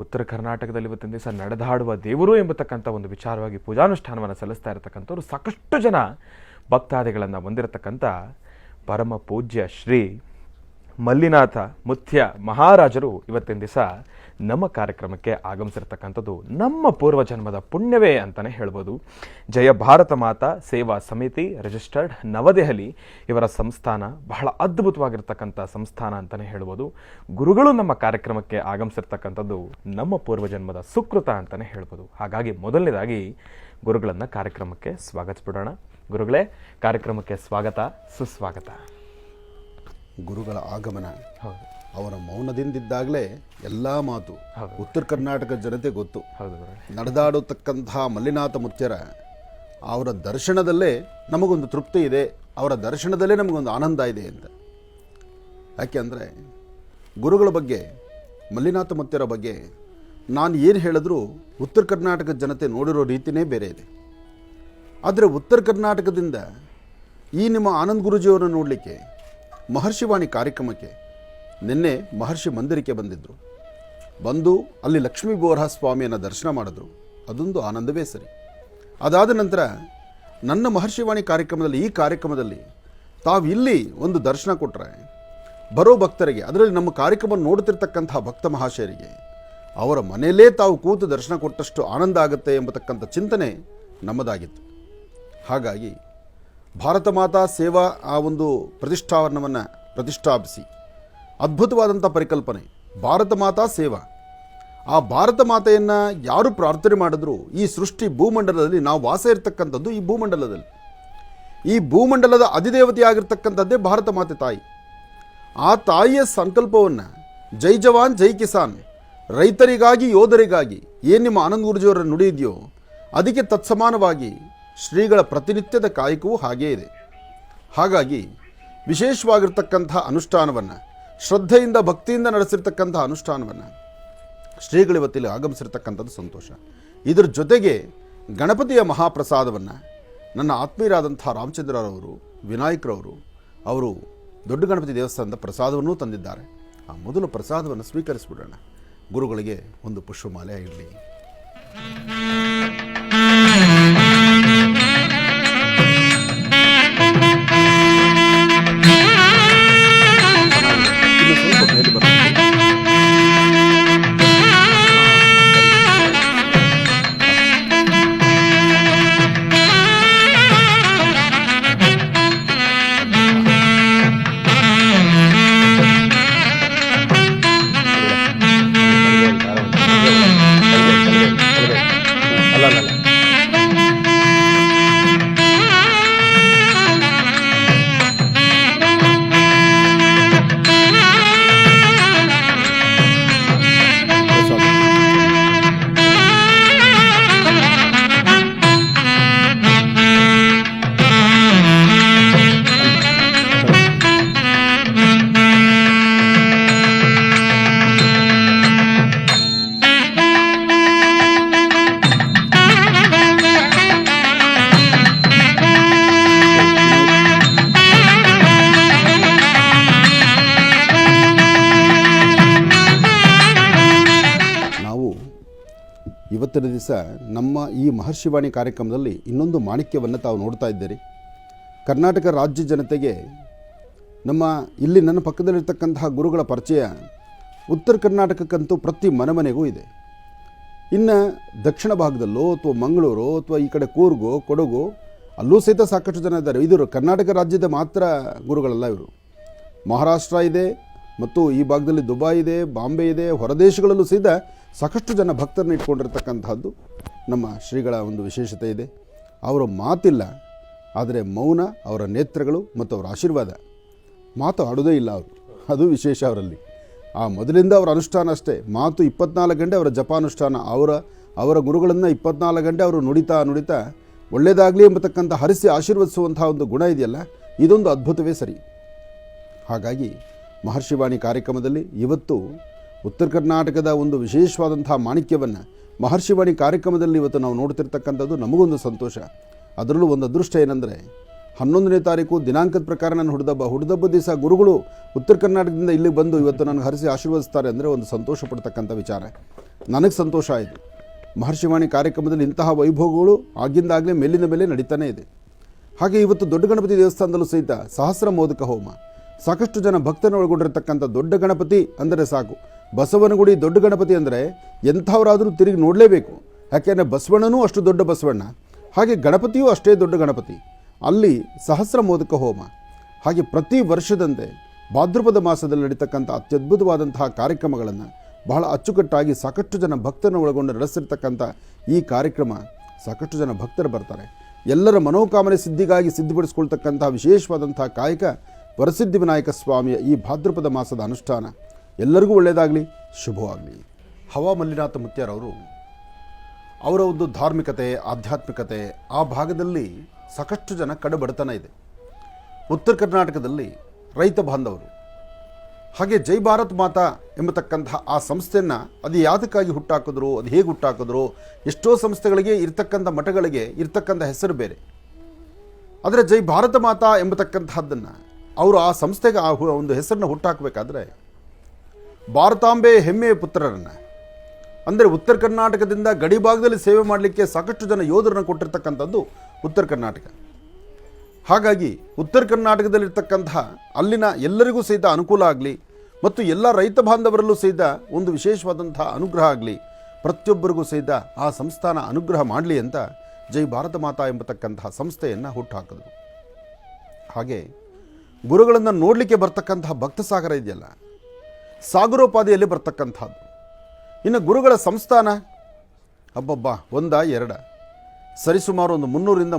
ಉತ್ತರ ಕರ್ನಾಟಕದಲ್ಲಿ ಇವತ್ತಿನ ದಿವಸ ನಡೆದಾಡುವ ದೇವರು ಎಂಬತಕ್ಕಂಥ ಒಂದು ವಿಚಾರವಾಗಿ ಪೂಜಾನುಷ್ಠಾನವನ್ನು ಸಲ್ಲಿಸ್ತಾ ಇರತಕ್ಕಂಥವ್ರು ಸಾಕಷ್ಟು ಜನ ಭಕ್ತಾದಿಗಳನ್ನು ಹೊಂದಿರತಕ್ಕಂಥ ಪರಮ ಪೂಜ್ಯ ಶ್ರೀ ಮಲ್ಲಿನಾಥ ಮುತ್ಯ ಮಹಾರಾಜರು ಇವತ್ತಿನ ದಿವಸ ನಮ್ಮ ಕಾರ್ಯಕ್ರಮಕ್ಕೆ ಆಗಮಿಸಿರ್ತಕ್ಕಂಥದ್ದು ನಮ್ಮ ಪೂರ್ವಜನ್ಮದ ಪುಣ್ಯವೇ ಅಂತಲೇ ಹೇಳ್ಬೋದು. ಜಯ ಭಾರತ ಮಾತಾ ಸೇವಾ ಸಮಿತಿ ರಿಜಿಸ್ಟರ್ಡ್ ನವದೆಹಲಿ ಇವರ ಸಂಸ್ಥಾನ ಬಹಳ ಅದ್ಭುತವಾಗಿರ್ತಕ್ಕಂಥ ಸಂಸ್ಥಾನ ಅಂತಲೇ ಹೇಳ್ಬೋದು. ಗುರುಗಳು ನಮ್ಮ ಕಾರ್ಯಕ್ರಮಕ್ಕೆ ಆಗಮಿಸಿರ್ತಕ್ಕಂಥದ್ದು ನಮ್ಮ ಪೂರ್ವಜನ್ಮದ ಸುಕೃತ ಅಂತಲೇ ಹೇಳ್ಬೋದು. ಹಾಗಾಗಿ ಮೊದಲನೇದಾಗಿ ಗುರುಗಳನ್ನು ಕಾರ್ಯಕ್ರಮಕ್ಕೆ ಸ್ವಾಗತಿಸ್ಬಿಡೋಣ. ಗುರುಗಳೇ, ಕಾರ್ಯಕ್ರಮಕ್ಕೆ ಸ್ವಾಗತ, ಸುಸ್ವಾಗತ. ಗುರುಗಳ ಆಗಮನ, ಅವರ ಮೌನದಿಂದಿದ್ದಾಗಲೇ ಎಲ್ಲ ಮಾತು ಉತ್ತರ ಕರ್ನಾಟಕ ಜನತೆ ಗೊತ್ತು. ನಡೆದಾಡತಕ್ಕಂತಹ ಮಲ್ಲಿನಾಥ ಮುತ್ಯರ ಅವರ ದರ್ಶನದಲ್ಲೇ ನಮಗೊಂದು ತೃಪ್ತಿ ಇದೆ, ಅವರ ದರ್ಶನದಲ್ಲೇ ನಮಗೊಂದು ಆನಂದ ಇದೆ ಅಂತ. ಯಾಕೆ ಅಂದರೆ ಗುರುಗಳ ಬಗ್ಗೆ, ಮಲ್ಲಿನಾಥ ಮುತ್ಯರ ಬಗ್ಗೆ ನಾನು ಏನು ಹೇಳಿದ್ರೂ ಉತ್ತರ ಕರ್ನಾಟಕದ ಜನತೆ ನೋಡಿರೋ ರೀತಿಯೇ ಬೇರೆ ಇದೆ. ಆದರೆ ಉತ್ತರ ಕರ್ನಾಟಕದಿಂದ ಈ ನಿಮ್ಮ ಆನಂದ್ ಗುರೂಜಿಯವರನ್ನು ನೋಡಲಿಕ್ಕೆ ಮಹರ್ಷಿವಾಣಿ ಕಾರ್ಯಕ್ರಮಕ್ಕೆ ನಿನ್ನೆ ಮಹರ್ಷಿ ಮಂದಿರಕ್ಕೆ ಬಂದಿದ್ದರು. ಬಂದು ಅಲ್ಲಿ ಲಕ್ಷ್ಮೀ ಬೋರಹ ಸ್ವಾಮಿಯನ್ನು ದರ್ಶನ ಮಾಡಿದ್ರು. ಅದೊಂದು ಆನಂದವೇ ಸರಿ. ಅದಾದ ನಂತರ ನನ್ನ ಮಹರ್ಷಿವಾಣಿ ಕಾರ್ಯಕ್ರಮದಲ್ಲಿ, ಈ ಕಾರ್ಯಕ್ರಮದಲ್ಲಿ ತಾವು ಇಲ್ಲಿ ಒಂದು ದರ್ಶನ ಕೊಟ್ಟರೆ ಬರೋ ಭಕ್ತರಿಗೆ, ಅದರಲ್ಲಿ ನಮ್ಮ ಕಾರ್ಯಕ್ರಮ ನೋಡ್ತಿರ್ತಕ್ಕಂತಹ ಭಕ್ತ ಮಹಾಶಯರಿಗೆ ಅವರ ಮನೆಯಲ್ಲೇ ತಾವು ಕೂತು ದರ್ಶನ ಕೊಟ್ಟಷ್ಟು ಆನಂದ ಆಗುತ್ತೆ ಎಂಬತಕ್ಕಂಥ ಚಿಂತನೆ ನಮ್ಮದಾಗಿತ್ತು. ಹಾಗಾಗಿ ಭಾರತ ಮಾತಾ ಸೇವಾ ಆ ಒಂದು ಪ್ರತಿಷ್ಠಾನವನ್ನು ಪ್ರತಿಷ್ಠಾಪಿಸಿ ಅದ್ಭುತವಾದಂಥ ಪರಿಕಲ್ಪನೆ ಭಾರತ ಮಾತಾ ಸೇವಾ. ಆ ಭಾರತ ಮಾತೆಯನ್ನು ಯಾರು ಪ್ರಾರ್ಥನೆ ಮಾಡಿದ್ರು ಈ ಸೃಷ್ಟಿ ಭೂಮಂಡಲದಲ್ಲಿ ನಾವು ವಾಸ ಇರತಕ್ಕಂಥದ್ದು ಈ ಭೂಮಂಡಲದಲ್ಲಿ. ಈ ಭೂಮಂಡಲದ ಅಧಿದೇವತೆಯಾಗಿರ್ತಕ್ಕಂಥದ್ದೇ ಭಾರತ ಮಾತೆ ತಾಯಿ. ಆ ತಾಯಿಯ ಸಂಕಲ್ಪವನ್ನು ಜೈ ಜವಾನ್ ಜೈ ಕಿಸಾನ್, ರೈತರಿಗಾಗಿ ಯೋಧರಿಗಾಗಿ ಏನು ನಿಮ್ಮ ಆನಂದ್ ಗುರೂಜಿಯವರ ನುಡಿ ಇದೆಯೋ ಅದಕ್ಕೆ ತತ್ಸಮಾನವಾಗಿ ಶ್ರೀಗಳ ಪ್ರತಿನಿತ್ಯದ ಕಾಯಕವೂ ಹಾಗೇ ಇದೆ. ಹಾಗಾಗಿ ವಿಶೇಷವಾಗಿರ್ತಕ್ಕಂಥ ಅನುಷ್ಠಾನವನ್ನು, ಶ್ರದ್ಧೆಯಿಂದ ಭಕ್ತಿಯಿಂದ ನಡೆಸಿರ್ತಕ್ಕಂಥ ಅನುಷ್ಠಾನವನ್ನು ಶ್ರೀಗಳಿವತ್ತಿಲ್ಲಿ ಆಗಮಿಸಿರ್ತಕ್ಕಂಥದ್ದು ಸಂತೋಷ. ಇದರ ಜೊತೆಗೆ ಗಣಪತಿಯ ಮಹಾಪ್ರಸಾದವನ್ನು ನನ್ನ ಆತ್ಮೀಯರಾದಂಥ ರಾಮಚಂದ್ರರವರು, ವಿನಾಯಕರವರು ಅವರು ದೊಡ್ಡ ಗಣಪತಿ ದೇವಸ್ಥಾನದ ಪ್ರಸಾದವನ್ನೂ ತಂದಿದ್ದಾರೆ. ಆ ಮೊದಲು ಪ್ರಸಾದವನ್ನು ಸ್ವೀಕರಿಸಿಬಿಡೋಣ. ಗುರುಗಳಿಗೆ ಒಂದು ಪುಷ್ಪಮಾಲೆ ಇರಲಿ. ಇವತ್ತಿನ ದಿವಸ ನಮ್ಮ ಈ ಮಹರ್ಷಿವಾಣಿ ಕಾರ್ಯಕ್ರಮದಲ್ಲಿ ಇನ್ನೊಂದು ಮಾಣಿಕ್ಯವನ್ನು ತಾವು ನೋಡ್ತಾ ಇದ್ದೀರಿ. ಕರ್ನಾಟಕ ರಾಜ್ಯ ಜನತೆಗೆ ನಮ್ಮ ಇಲ್ಲಿ ನನ್ನ ಪಕ್ಕದಲ್ಲಿರ್ತಕ್ಕಂತಹ ಗುರುಗಳ ಪರಿಚಯ ಉತ್ತರ ಕರ್ನಾಟಕಕ್ಕಂತೂ ಪ್ರತಿ ಮನೆಮನೆಗೂ ಇದೆ. ಇನ್ನು ದಕ್ಷಿಣ ಭಾಗದಲ್ಲೋ ಅಥವಾ ಮಂಗಳೂರು ಅಥವಾ ಈ ಕಡೆ ಕೂರ್ಗು, ಕೊಡಗು ಅಲ್ಲೂ ಸಹಿತ ಸಾಕಷ್ಟು ಜನ ಇದ್ದಾರೆ. ಇದು ಕರ್ನಾಟಕ ರಾಜ್ಯದ ಮಾತ್ರ ಗುರುಗಳಲ್ಲ. ಇವರು ಮಹಾರಾಷ್ಟ್ರ ಇದೆ ಮತ್ತು ಈ ಭಾಗದಲ್ಲಿ ದುಬೈ ಇದೆ, ಬಾಂಬೆ ಇದೆ, ಹೊರದೇಶಗಳಲ್ಲೂ ಸಹಿತ ಸಾಕಷ್ಟು ಜನ ಭಕ್ತರನ್ನ ಇಟ್ಕೊಂಡಿರ್ತಕ್ಕಂಥದ್ದು ನಮ್ಮ ಶ್ರೀಗಳ ಒಂದು ವಿಶೇಷತೆ ಇದೆ. ಅವರ ಮಾತಿಲ್ಲ, ಆದರೆ ಮೌನ, ಅವರ ನೇತ್ರಗಳು ಮತ್ತು ಅವರ ಆಶೀರ್ವಾದ. ಮಾತು ಆಡೋದೇ ಇಲ್ಲ ಅವರು, ಅದು ವಿಶೇಷ ಅವರಲ್ಲಿ. ಆ ಮೊದಲಿಂದ ಅವರ ಅನುಷ್ಠಾನ ಅಷ್ಟೇ. ಮಾತು 24 ಗಂಟೆ ಅವರ ಜಪಾನುಷ್ಠಾನ. ಅವರ ಗುರುಗಳನ್ನು 24 ಗಂಟೆ ಅವರು ನುಡಿತಾ ಒಳ್ಳೆಯದಾಗಲಿ ಎಂಬತಕ್ಕಂಥ ಹರಿಸಿ ಆಶೀರ್ವದಿಸುವಂಥ ಒಂದು ಗುಣ ಇದೆಯಲ್ಲ, ಇದೊಂದು ಅದ್ಭುತವೇ ಸರಿ. ಹಾಗಾಗಿ ಮಹರ್ಷಿವಾಣಿ ಕಾರ್ಯಕ್ರಮದಲ್ಲಿ ಇವತ್ತು ಉತ್ತರ ಕರ್ನಾಟಕದ ಒಂದು ವಿಶೇಷವಾದಂಥ ಮಾಣಿಕ್ಯವನ್ನು ಮಹರ್ಷಿವಾಣಿ ಕಾರ್ಯಕ್ರಮದಲ್ಲಿ ಇವತ್ತು ನಾವು ನೋಡ್ತಿರ್ತಕ್ಕಂಥದ್ದು ನಮಗೊಂದು ಸಂತೋಷ. ಅದರಲ್ಲೂ ಒಂದು ಅದೃಷ್ಟ ಏನಂದರೆ 11ನೇ ತಾರೀಕು ದಿನಾಂಕದ ಪ್ರಕಾರ ನಾನು ಹುಡ್ದಬ್ಬ ದಿವಸ ಗುರುಗಳು ಉತ್ತರ ಕರ್ನಾಟಕದಿಂದ ಇಲ್ಲಿಗೆ ಬಂದು ಇವತ್ತು ನನಗೆ ಹರಿಸಿ ಆಶೀರ್ವದಿಸ್ತಾರೆ ಅಂದರೆ ಒಂದು ಸಂತೋಷ ಪಡ್ತಕ್ಕಂಥ ವಿಚಾರ. ನನಗೆ ಸಂತೋಷ ಆಯಿತು. ಮಹರ್ಷಿವಾಣಿ ಕಾರ್ಯಕ್ರಮದಲ್ಲಿ ಇಂತಹ ವೈಭವಗಳು ಆಗಿಂದಾಗಲೇ ಮೇಲಿನ ಮೇಲೆ ನಡೀತಾನೇ ಇದೆ. ಹಾಗೆ ಇವತ್ತು ದೊಡ್ಡ ಗಣಪತಿ ದೇವಸ್ಥಾನದಲ್ಲೂ ಸಹಿತ ಸಹಸ್ರ ಮೋದಕ ಹೋಮ, ಸಾಕಷ್ಟು ಜನ ಭಕ್ತರನ್ನು ಒಳಗೊಂಡಿರ್ತಕ್ಕಂಥ ದೊಡ್ಡ ಗಣಪತಿ ಅಂದರೆ ಸಾಕು. ಬಸವನಗುಡಿ ದೊಡ್ಡ ಗಣಪತಿ ಅಂದರೆ ಎಂಥವರಾದರೂ ತಿರುಗಿ ನೋಡಲೇಬೇಕು. ಯಾಕೆಂದರೆ ಬಸವಣ್ಣನೂ ಅಷ್ಟು ದೊಡ್ಡ ಬಸವಣ್ಣ, ಹಾಗೆ ಗಣಪತಿಯೂ ಅಷ್ಟೇ ದೊಡ್ಡ ಗಣಪತಿ. ಅಲ್ಲಿ ಸಹಸ್ರ ಮೋದಕ ಹೋಮ, ಹಾಗೆ ಪ್ರತಿ ವರ್ಷದಂತೆ ಭಾದ್ರಪದ ಮಾಸದಲ್ಲಿ ನಡೀತಕ್ಕಂಥ ಅತ್ಯದ್ಭುತವಾದಂತಹ ಕಾರ್ಯಕ್ರಮಗಳನ್ನು ಬಹಳ ಅಚ್ಚುಕಟ್ಟಾಗಿ ಸಾಕಷ್ಟು ಜನ ಭಕ್ತರನ್ನು ಒಳಗೊಂಡು ನಡೆಸಿರ್ತಕ್ಕಂಥ ಈ ಕಾರ್ಯಕ್ರಮ ಸಾಕಷ್ಟು ಜನ ಭಕ್ತರು ಬರ್ತಾರೆ. ಎಲ್ಲರ ಮನೋಕಾಮನೆ ಸಿದ್ಧಿಗಾಗಿ ಸಿದ್ಧಪಡಿಸ್ಕೊಳ್ತಕ್ಕಂಥ ವಿಶೇಷವಾದಂತಹ ಕಾಯಕ ವರಸಿದ್ಧಿ ವಿನಾಯಕ ಸ್ವಾಮಿಯ ಈ ಭಾದ್ರಪದ ಮಾಸದ ಅನುಷ್ಠಾನ ಎಲ್ಲರಿಗೂ ಒಳ್ಳೆಯದಾಗಲಿ, ಶುಭವಾಗಲಿ. ಹವಾ ಮಲ್ಲಿನಾಥ ಮುತ್ಯಾರವರು ಅವರ ಒಂದು ಧಾರ್ಮಿಕತೆ, ಆಧ್ಯಾತ್ಮಿಕತೆ ಆ ಭಾಗದಲ್ಲಿ ಸಾಕಷ್ಟು ಜನ ಕಡುಬಡತನ ಇದೆ. ಉತ್ತರ ಕರ್ನಾಟಕದಲ್ಲಿ ರೈತ ಬಾಂಧವರು, ಹಾಗೆ ಜೈ ಭಾರತ್ ಮಾತಾ ಎಂಬತಕ್ಕಂತಹ ಆ ಸಂಸ್ಥೆಯನ್ನು ಅದು ಯಾವುದಕ್ಕಾಗಿ ಹುಟ್ಟಾಕಿದ್ರು, ಅದು ಹೇಗೆ ಹುಟ್ಟಾಕಿದ್ರು, ಎಷ್ಟೋ ಸಂಸ್ಥೆಗಳಿಗೆ ಇರ್ತಕ್ಕಂಥ ಮಠಗಳಿಗೆ ಇರ್ತಕ್ಕಂಥ ಹೆಸರು ಬೇರೆ. ಆದರೆ ಜೈ ಭಾರತ ಮಾತಾ ಎಂಬತಕ್ಕಂತಹದ್ದನ್ನು ಅವರು ಆ ಸಂಸ್ಥೆಗೆ ಆ ಒಂದು ಹೆಸರನ್ನು ಹುಟ್ಟಾಕಬೇಕಾದ್ರೆ ಭಾರತಾಂಬೆ ಹೆಮ್ಮೆಯ ಪುತ್ರರನ್ನು, ಅಂದರೆ ಉತ್ತರ ಕರ್ನಾಟಕದಿಂದ ಗಡಿ ಭಾಗದಲ್ಲಿ ಸೇವೆ ಮಾಡಲಿಕ್ಕೆ ಸಾಕಷ್ಟು ಜನ ಯೋಧರನ್ನು ಕೊಟ್ಟಿರ್ತಕ್ಕಂಥದ್ದು ಉತ್ತರ ಕರ್ನಾಟಕ. ಹಾಗಾಗಿ ಉತ್ತರ ಕರ್ನಾಟಕದಲ್ಲಿರ್ತಕ್ಕಂತಹ ಅಲ್ಲಿನ ಎಲ್ಲರಿಗೂ ಸಹಿತ ಅನುಕೂಲ ಆಗಲಿ ಮತ್ತು ಎಲ್ಲ ರೈತ ಬಾಂಧವರಲ್ಲೂ ಸಹಿತ ಒಂದು ವಿಶೇಷವಾದಂತಹ ಅನುಗ್ರಹ ಆಗಲಿ, ಪ್ರತಿಯೊಬ್ಬರಿಗೂ ಸಹಿತ ಆ ಸಂಸ್ಥಾನ ಅನುಗ್ರಹ ಮಾಡಲಿ ಅಂತ ಜೈ ಭಾರತ ಮಾತಾ ಎಂಬತಕ್ಕಂತಹ ಸಂಸ್ಥೆಯನ್ನು ಹುಟ್ಟುಹಾಕಿದ್ರು. ಹಾಗೆ ಗುರುಗಳನ್ನು ನೋಡಲಿಕ್ಕೆ ಬರ್ತಕ್ಕಂತಹ ಭಕ್ತ ಸಾಗರ ಇದೆಯಲ್ಲ, ಸಾಗರೋಪಾದಿಯಲ್ಲಿ ಬರ್ತಕ್ಕಂಥದ್ದು. ಇನ್ನು ಗುರುಗಳ ಸಂಸ್ಥಾನ ಹಬ್ಬಬ್ಬ ಒಂದ ಎರಡ ಸರಿಸುಮಾರು ಒಂದು 300ರಿಂದ